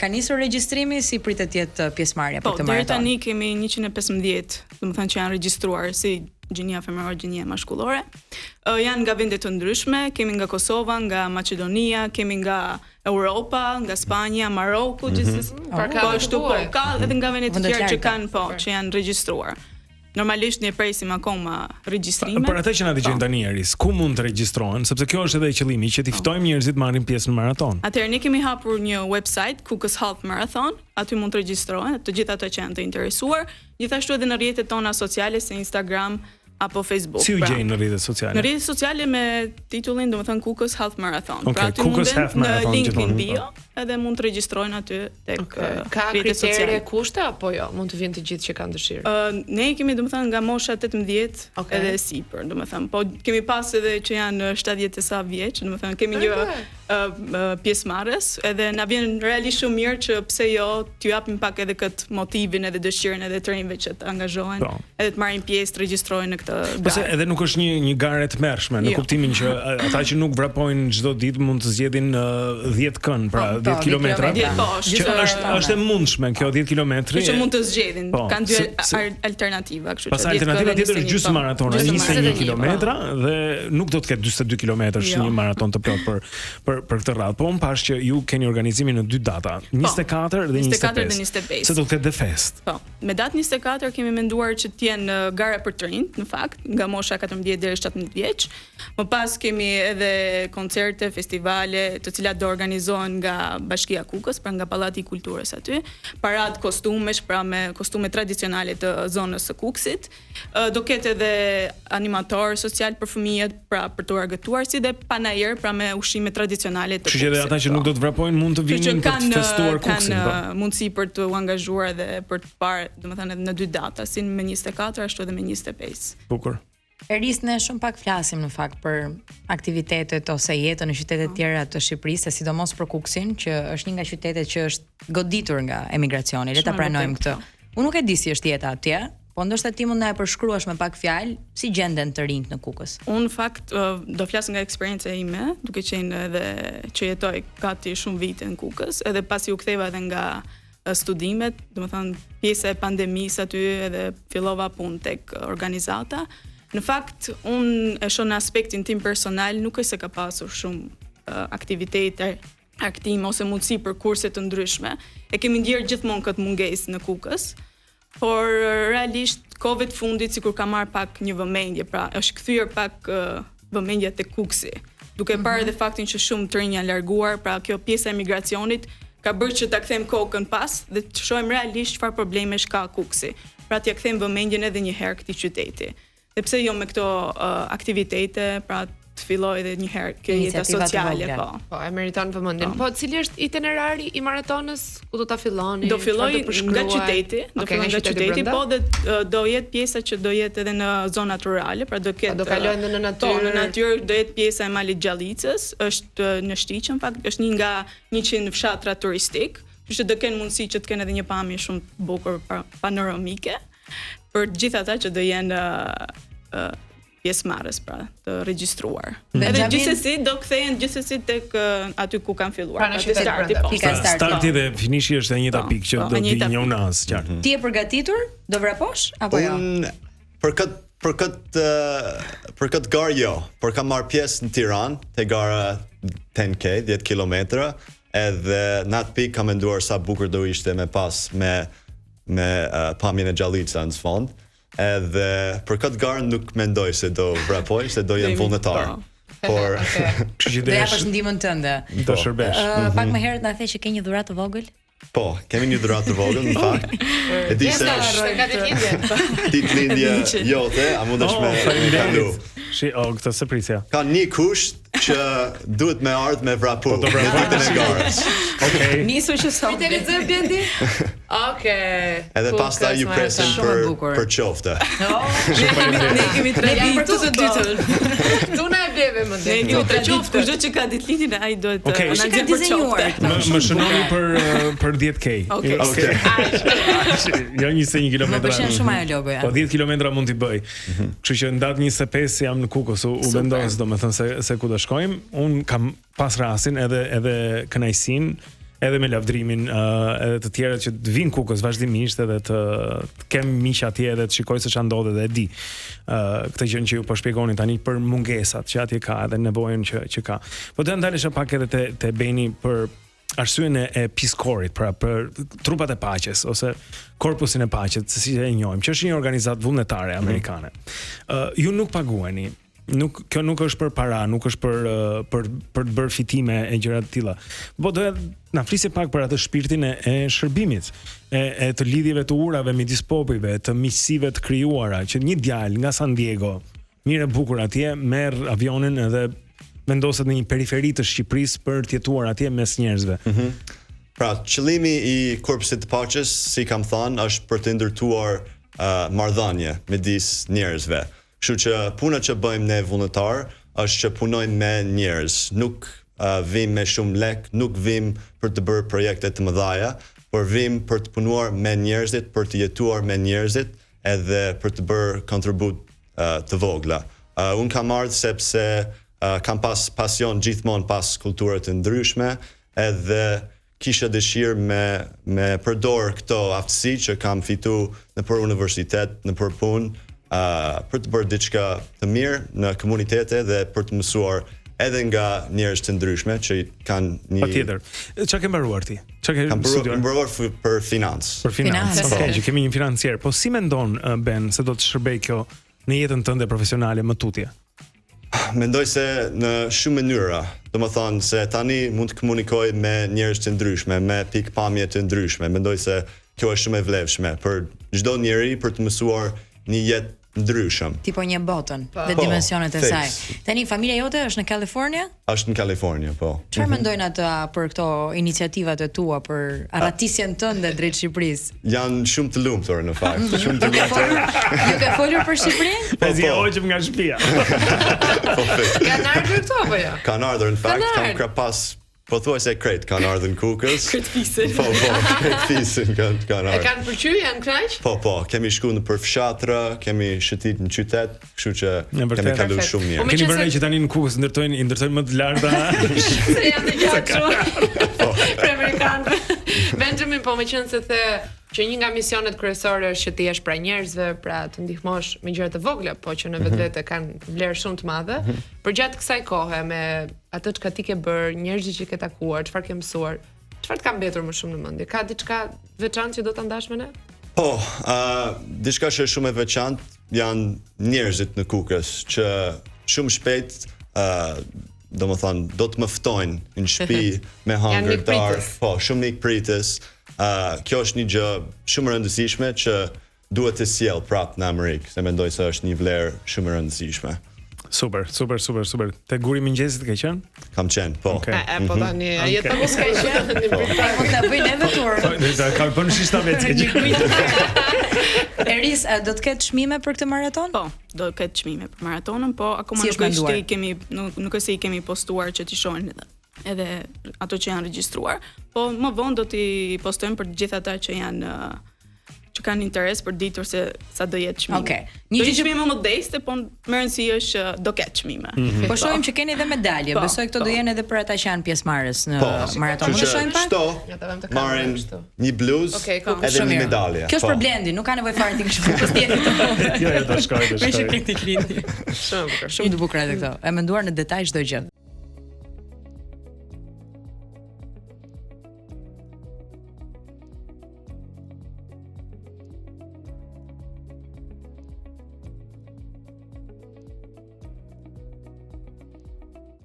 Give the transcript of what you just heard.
Ka nisur regjistrimi, si pritet të jetë pjesëmarrja për këtë maraton? Deri tani kemi 115, domethënë që janë regjistruar si gjinia femërore, gjinia mashkullore. Janë nga vende të ndryshme, kemi nga Kosova, nga Maqedonia, kemi nga Europa, nga Spanja, Maroku, gjithsesi. Ka edhe nga vende të tjera që kanë që janë regjistruar. Normalisht ne presim akoma regjistrime. Për ata që na dëgjojnë tani Aris, ku mund të regjistrohen, sepse kjo është edhe qëllimi që t'i ftojmë njerëzit marrin pjesë në maraton. Atëherë ne kemi hapur një website Kukës Half Marathon, aty mund të regjistrohen të gjithë ata që janë të interesuar, gjithashtu edhe në rrjetet tona sociale si Instagram apo Facebook. Si u gjejnë në rrjetet sociale? Në rrjetet sociale me titullin, domethënë Kukës Half Marathon. Pra aty munden në linkin bio, edhe mund të regjistrojnë aty tek ka kriterje kushte apo jo? Mund të vinë të gjithë që kanë dëshirë. Ne kemi domethënë nga mosha 18 edhe sipër, domethënë, po kemi pas edhe që janë 70 e sa vjeç, domethënë kemi një pjesëmarrës, edhe na vjen realisht shumë mirë që pse jo t'ju japim pak edhe kët motivin edhe dëshirën edhe të rinjve që të angazhohen, edhe të marrin pjesë, të regjistrohen në këtë garë. Pse edhe nuk është një garë e tmerrshme, në kuptimin që ata që nuk vrapojnë çdo ditë mund të zgjedhin 10 kënd, pra 10 kilometra. Që është e mundshme kjo 10 kilometri. Që mund të zgjedhin. Kanë dy alternativa, kështu që. Pas alternativa tjetër është gjysmë maraton, 21 kilometra dhe nuk do të ketë 42 kilometrash një maraton të plot për këtë radhë. Po unë pash që ju keni organizimin në 2 data, 24 dhe 25. Se do të ketë dhe fest. Po. Me datë 24 kemi menduar që të jenë gara për të rinjt, në fakt, nga mosha 14 deri 17 vjeç. Më pas kemi edhe koncerte, festivale, të cilat do organizohen nga Bashkia Kukës, pra nga Pallati i Kulturës aty, parad kostumesh, pra me kostume tradicionale të zonës së Kukësit. Do ketë edhe animator social për fëmijët, pra për të argëtuar, si dhe panajër, pra me ushqime tradicionale të Kukësit. Kështu që edhe ata që nuk do të vrapojnë mund të vinin për të festuar Kukësin. Kanë mundësi për të u angazhuar dhe për të parë, domethënë edhe në 2 data, si me 24 ashtu edhe me 25. Bukur. Eris, ne shumë pak flasim në fakt për aktivitetet ose jetën në qytetet tjera të Shqipërisë, sidomos për Kukësin, që është një nga qytetet që është goditur nga emigracioni. Le ta pranojmë këtë. Unë nuk e di si është jeta atje, po ndoshta ti mund na e përshkruash me pak fjalë si gjenden të rinjt në Kukës. Unë fakt do flas nga eksperjenca ime, duke qenë edhe që jetoj gati shumë vite në Kukës, edhe pasi u ktheva edhe nga studimet, domethënë pjesa e pandemisë aty edhe fillova punë tek organizata. Në fakt, unë e shoh në aspektin tim personal, nuk është se ka pasur shumë aktivitete, aktime ose mundësi për kurse të ndryshme. E kemi ndjerë gjithmonë këtë mungesë në Kukës, por realisht kohëve të fundit sikur ka marrë pak një vëmendje, pra është kthyer pak vëmendja tek Kukësi. Duke parë edhe faktin që shumë të rinj janë larguar, pra kjo pjesa e emigracionit ka bërë që ta kthejmë kokën pas dhe të shohim realisht çfarë problemesh ka Kukësi. Pra t'ia kthejmë vëmendjen edhe një herë këtij qyteti. Dhe pse jo me këto aktivitete, pra të filloj edhe një herë kjo jeta sociale, po. Po, e meriton vëmendjen. Po, cili është itinerari i maratonës? Ku do ta filloni? Do filloj nga qyteti, po dhe do jetë pjesa që do jetë edhe në zonat rurale, pra do ketë do kalojnë në natyrë. Po, në natyrë do jetë pjesa e Malit Gjallicës, është në Shtiq, në fakt, është një nga 100 fshatra turistik, që do kenë mundësi që të kenë edhe një pamje shumë të bukur panoramike për gjithë ata që do jenë pjesëmarrës, pra, të regjistruar. Edhe gjithsesi do kthehen gjithsesi tek aty ku kanë filluar. Pra në qytet pika starti dhe finishi është e njëjta pikë që do të një unas, qartë. Ti je përgatitur? Do vraposh apo jo? Unë për këtë garë jo, por kam marrë pjesë në Tiranë te gara 10K, 10 kilometra, edhe në atë pikë kam menduar sa bukur do ishte me pas me pamjen e Gjallica në fond, edhe për këtë garë nuk mendoj se do vrapoj, se do jem vullnetar. Por do japësh ndihmën tënde. Do shërbesh. Pak më herët na the që ke një dhuratë të vogël? Po, kemi një dhuratë të vogël në fakt. E di se është ditëlindje jote, a mundesh me kalu? Këtë se prisja. Ka një kusht që duhet me ardhë me vrapu në ditën e garës. Nisu që sot. Mi të lexoj Blendi? Okej. Edhe pastaj ju presim për qofte. Ne kemi traditë të ditën. Tu na e bleve më Ne kemi traditë, kushdo që ka ditëlindjen ai duhet të organizojë për qofte. Më shënoni për 10K. Okej. Jo 21 kilometra. Më pëlqen shumë ajo logoja. Po 10 kilometra mund t'i bëj. Kështu që në datë 25 jam në Kukës, u vendos domethënë se ku do shkojmë. Un kam pas rastin edhe kënaqësinë edhe me lavdrimin, edhe të tjerët që të vinë Kukës vazhdimisht edhe të kem miq atje edhe të shikoj se ç'a ndodhet dhe e di këtë gjë që ju po shpjegoni tani për mungesat që atje ka edhe nevojën që ka. Po do të ndalesha pak edhe te Beni për arsyeën e Peace Corps-it, pra për trupat e paqes ose korpusin e paqes, si e njohim, që është një organizatë vullnetare amerikane. Ju nuk paguani. Kjo nuk është për para, nuk është për të bërë fitime e gjëra të tilla. Po doja na flisje pak për atë shpirtin e shërbimit, e të lidhjeve të urave midis popujve, të miqësive të krijuara, që një djalë nga San Diego, mirë e bukur atje, merr avionin edhe vendoset në një periferi të Shqipërisë për të jetuar atje mes njerëzve. Pra, qëllimi i Korpusit të Paqes, si kam thënë, është për të ndërtuar marrëdhënie midis njerëzve. Kështu që puna që bëjmë ne vullnetar është që punojmë me njerëz, nuk vim me shumë lek, nuk vim për të bërë projekte të mëdha, por vim për të punuar me njerëzit, për të jetuar me njerëzit, edhe për të bërë kontribut të vogla. Unë kam ardhur sepse kam pas pasion gjithmonë pas kulturave të ndryshme, edhe kisha dëshirë me përdor këto aftësi që kam fitu nëpër universitet, nëpër punë, për të bërë diçka të mirë në komunitete dhe për të mësuar edhe nga njerëz të ndryshme që kanë një... Patjetër. Ç'a ke mbaruar ti? Ç'a ke studiuar? Kam mbaruar për financë. Për financë. Okej, që kemi një financier. Po si mendon Ben se do të shërbej kjo në jetën tënde profesionale më tutje? Mendoj se në shumë mënyra. Domethënë se tani mund të komunikoj me njerëz të ndryshme, me pikpamje të ndryshme. Mendoj se kjo është shumë e vlefshme për çdo njeri për të mësuar një jetë ndryshëm. Tipo një botën dhe dimensionet e saj. Tani familja jote është në Kalifornia? Është në Kalifornia, po. Çfarë mendojnë ata për këto iniciativat e tua për arratisjen tënde drejt Shqipërisë? Janë shumë të lumtur në fakt, shumë të lumtur. Ju ke folur për Shqipërinë? Pasi hoqëm nga shtëpia. Kanë ardhur këtu apo jo? Kanë ardhur në fakt, kam krapas. Po thuaj se krejt kanë ardhur në Kukës. Krejt fisin. Po, krejt fisin kanë ardhur. E kanë pëlqyer, janë kënaq? Po, kemi shkuar në përfshatra, kemi shëtit në qytet, kështu që kemi kaluar shumë mirë. Keni vënë që tani në Kukës ndërtojnë më të larta. Se janë të gjatë. Për amerikanëve. Benjamin, po më qenë se the që një nga misionet kryesore është që të jesh pra njerëzve, pra të ndihmosh me gjëra të vogla, po që në vetvete kanë vlerë shumë të madhe. Përgjatë kësaj kohe me atë çka ti ke bërë, njerëzit që ke takuar, çfarë ke mësuar, çfarë të ka mbetur më shumë në mendje? Ka diçka veçantë që do ta ndash me ne? Po, diçka që është shumë e veçantë janë njerëzit në Kukës që shumë shpejt domethënë do të më ftojnë në shtëpi me hangër darkë, po, shumë mikpritës. Kjo është një gjë shumë e rëndësishme që duhet të sjell prapë në Amerikë, se mendoj se është një vlerë shumë e rëndësishme. Super. Te guri mëngjesit ke qenë? Kam qenë, po. Po tani, jetë mos ka qenë. Mund ta bëjnë edhe tur. Ka bën shista vetë Eris, do të ketë çmime për këtë maraton? Po, do të ketë çmime për maratonën, po akoma nuk është se i kemi postuar që t'i shohin edhe ato që janë regjistruar, po më vonë do t'i postojmë për të gjithë ata që janë që kanë interes për ditur se sa do jetë çmimi. Okej. Një gjë çmime më modeste, po më rëndësi është do ketë çmime. Po shohim që keni edhe medalje. Besoj këto do jenë edhe për ata që janë pjesëmarrës në maraton. Mund të shohim pak? Kto marrin një bluzë edhe një medalje. Kjo është për Blendi, nuk ka nevojë fare ti kështu pas tjetrit. Jo, do shkoj. Me që këtë klindi. Shumë të bukur edhe këto. E menduar në detaj çdo gjë.